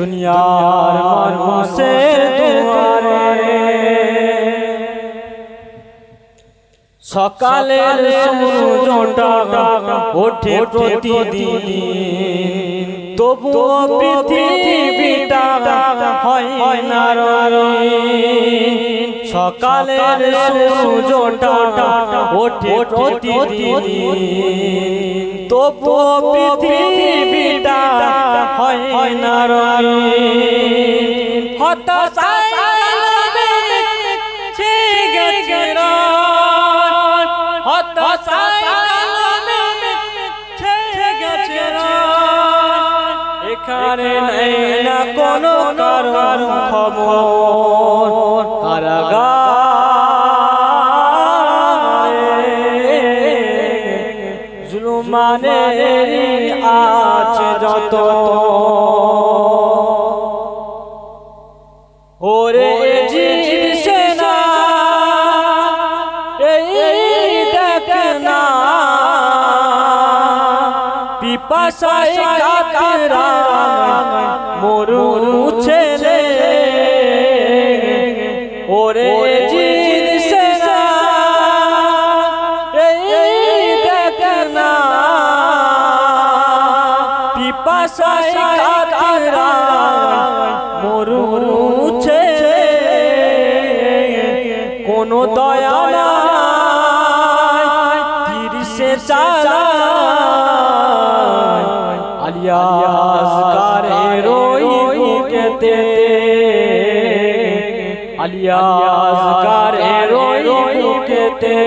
দুনিয়ার মানুষের দুয়ারে সকালের সূর্যটা ওঠে প্রতিদিন, তবুও পৃথিবীটা হয় না রঙিন। সকালের সূর্যটা ওঠে প্রতিদিন, তবুও পৃথিবীটা হয় না রঙিন। হতাশায় এখানে নেই না কোনো কারণ খবর, কারাগারে জুলুমানে আছে যত। ওরে জিদ সেনা এই দেখ না, পিপাসায় কাতরা মরু ছেলে। ওরে জিদ সেনা এই দেখ না, পিপাসায় কাতরা মরু ছেলে। কোনো দয়া নাই তীর সে চালায়, আলিয়াস কারে রই বুকেতে, আলিয়াস কারে রই বুকেতে।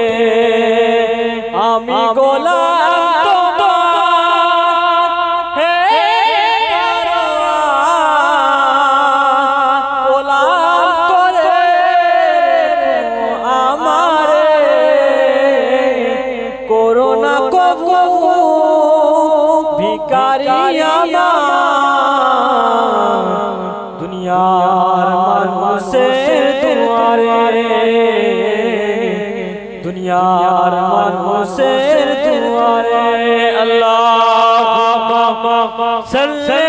আমি গোলাম তোমার, হে গোলাম করে আমারে, করোনা কবু ভিখারি আমার। দুনিয়ার মানুষের দুয়ারে, দুনিয়ার মানুষের দুয়ারে। আল্লাহুম্মা সাল্লি